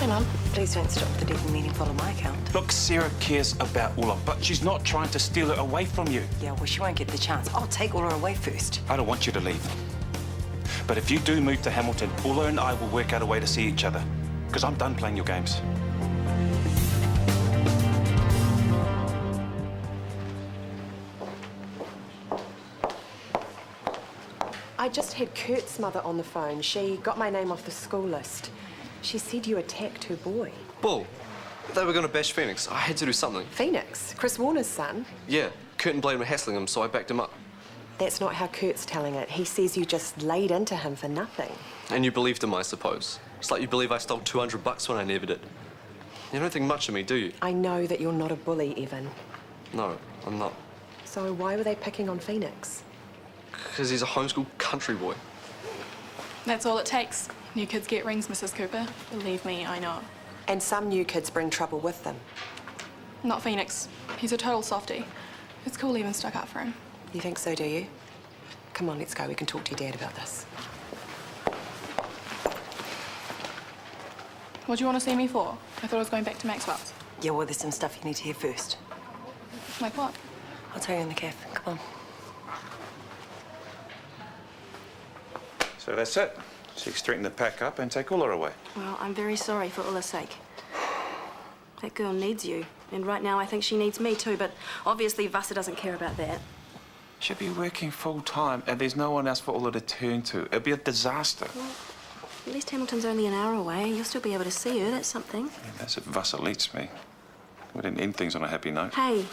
Hey, Mum. Please don't stop the deep and meaningful on my account. Look, Sarah cares about Ulla, but she's not trying to steal it away from you. Yeah, well, she won't get the chance. I'll take Ulla away first. I don't want you to leave. But if you do move to Hamilton, Ulla and I will work out a way to see each other. Because I'm done playing your games. I just had Kurt's mother on the phone. She got my name off the school list. She said you attacked her boy. Bull. They were going to bash Phoenix. I had to do something. Phoenix? Chris Warner's son? Yeah, Kurt and Blaine were hassling him, so I backed him up. That's not how Kurt's telling it. He says you just laid into him for nothing. And you believed him, I suppose. It's like you believe I stole $200 when I never did. You don't think much of me, do you? I know that you're not a bully, Evan. No, I'm not. So why were they picking on Phoenix? Because he's a homeschool country boy. That's all it takes. New kids get rings, Mrs. Cooper. Believe me, I know. And some new kids bring trouble with them. Not Phoenix. He's a total softie. It's cool even stuck up for him. You think so, do you? Come on, let's go. We can talk to your dad about this. What do you want to see me for? I thought I was going back to Maxwell's. Yeah, well, there's some stuff you need to hear first. Like what? I'll tell you in the cafe. Come on. So that's it. She's threatened to pack up and take Ulla away. Well, I'm very sorry for Ulla's sake. That girl needs you. And right now I think she needs me too, but obviously Vasa doesn't care about that. She'll be working full-time and there's no one else for Ulla to turn to. It'd be a disaster. Well, at least Hamilton's only an hour away. You'll still be able to see her. That's something. Yeah, that's if Vasa lets me. We didn't end things on a happy note. Hey.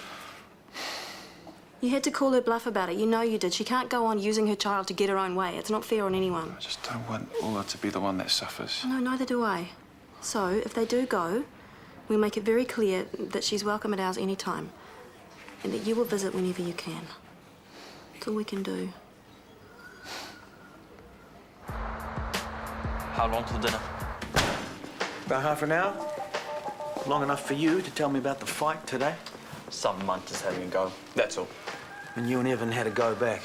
You had to call her bluff about it. You know you did. She can't go on using her child to get her own way. It's not fair on anyone. I just don't want Ulla to be the one that suffers. No, neither do I. So, if they do go, we'll make it very clear that she's welcome at ours any time. And that you will visit whenever you can. That's all we can do. How long till dinner? About half an hour. Long enough for you to tell me about the fight today. Some munters having a go, that's all. And you and Evan had to go back.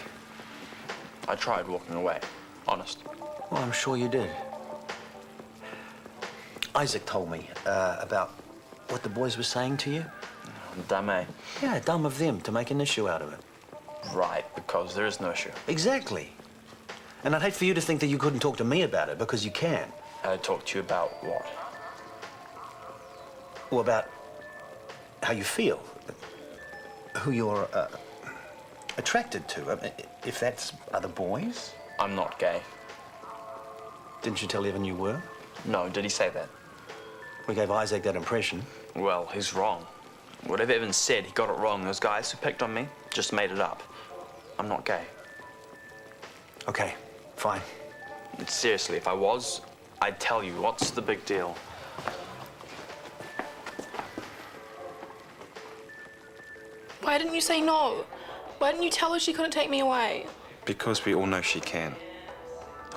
I tried walking away, honest. Well, I'm sure you did. Isaac told me about what the boys were saying to you. Dumb, eh? Yeah, dumb of them to make an issue out of it. Right, because there is no issue. Exactly. And I'd hate for you to think that you couldn't talk to me about it, because you can. I talked to you about what? Well, about how you feel. Who you're attracted to. I mean, if that's other boys. I'm not gay. Didn't you tell Evan you were? No, did he say that? We gave Isaac that impression. Well, he's wrong. Whatever Evan said, he got it wrong. Those guys who picked on me just made it up. I'm not gay. Okay, fine. Seriously, if I was, I'd tell you. What's the big deal? Why didn't you say no? Why didn't you tell her she couldn't take me away? Because we all know she can.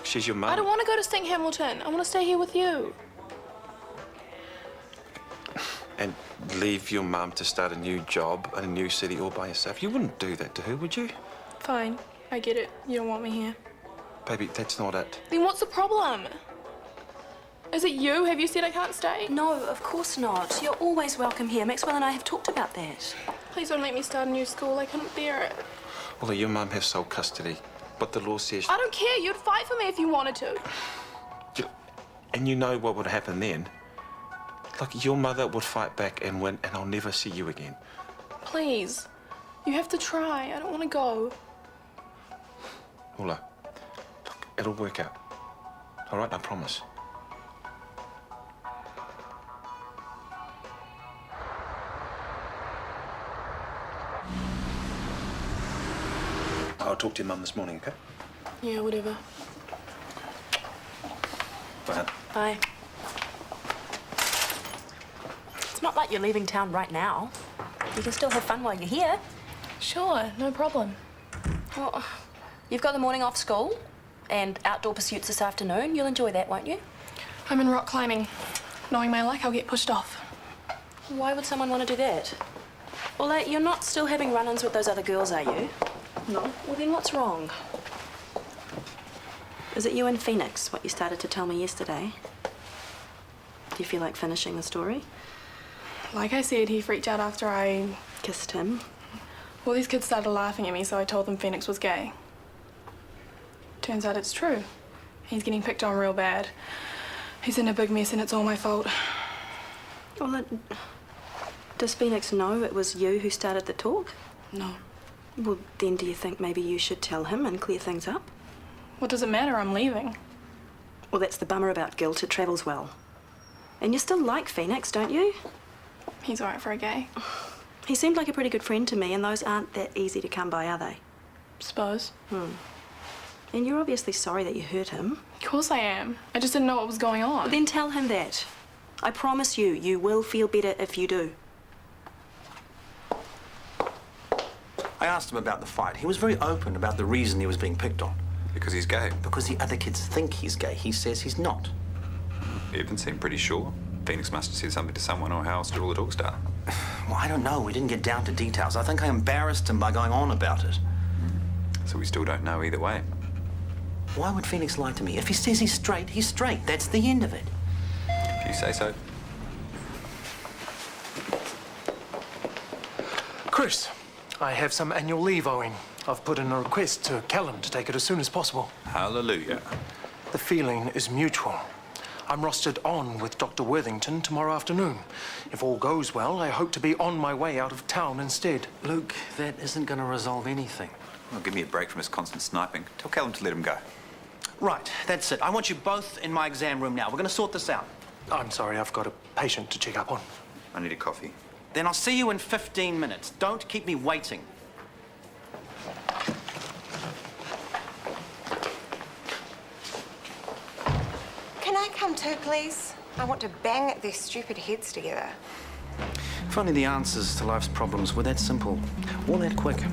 She's your mum. I don't want to go to St. Hamilton. I want to stay here with you. And leave your mum to start a new job in a new city all by yourself. You wouldn't do that to her, would you? Fine. I get it. You don't want me here. Baby, that's not it. Then what's the problem? Is it you? Have you said I can't stay? No, of course not. You're always welcome here. Maxwell and I have talked about that. Please don't make me start a new school. I couldn't bear it. Well, your mum has sole custody, but the law says... I don't care. You'd fight for me if you wanted to. And you know what would happen then? Like, your mother would fight back and win, and I'll never see you again. Please. You have to try. I don't want to go. Ulla, look, it'll work out. All right, I promise. I'll talk to your mum this morning, okay? Yeah, whatever. Bye. Bye. It's not like you're leaving town right now. You can still have fun while you're here. Sure, no problem. Well, you've got the morning off school and outdoor pursuits this afternoon. You'll enjoy that, won't you? I'm in rock climbing. Knowing my luck, I'll get pushed off. Why would someone want to do that? Well, you're not still having run-ins with those other girls, are you? No. Well, then what's wrong? Is it you and Phoenix, what you started to tell me yesterday? Do you feel like finishing the story? Like I said, he freaked out after I... Kissed him? All these kids started laughing at me, so I told them Phoenix was gay. Turns out it's true. He's getting picked on real bad. He's in a big mess and it's all my fault. Well, does Phoenix know it was you who started the talk? No. Well, then do you think maybe you should tell him and clear things up? What does it matter? I'm leaving. Well, that's the bummer about guilt. It travels well. And you still like Phoenix, don't you? He's all right for a gay. He seemed like a pretty good friend to me, and those aren't that easy to come by, are they? Suppose. And you're obviously sorry that you hurt him. Of course I am. I just didn't know what was going on. Then tell him that. I promise you, you will feel better if you do. I asked him about the fight. He was very open about the reason he was being picked on. Because he's gay. Because the other kids think he's gay. He says he's not. Even seemed pretty sure. Phoenix must have said something to someone, or how else did all the talk start? Well, I don't know. We didn't get down to details. I think I embarrassed him by going on about it. So we still don't know either way. Why would Phoenix lie to me? If he says he's straight, he's straight. That's the end of it. If you say so. Chris, I have some annual leave owing. I've put in a request to Callum to take it as soon as possible. Hallelujah. The feeling is mutual. I'm rostered on with Dr. Worthington tomorrow afternoon. If all goes well, I hope to be on my way out of town instead. Luke, that isn't going to resolve anything. Well, give me a break from his constant sniping. Tell Callum to let him go. Right, that's it. I want you both in my exam room now. We're going to sort this out. I'm sorry, I've got a patient to check up on. I need a coffee. Then I'll see you in 15 minutes. Don't keep me waiting. Can I come too, please? I want to bang their stupid heads together. If only the answers to life's problems were that simple or that quick.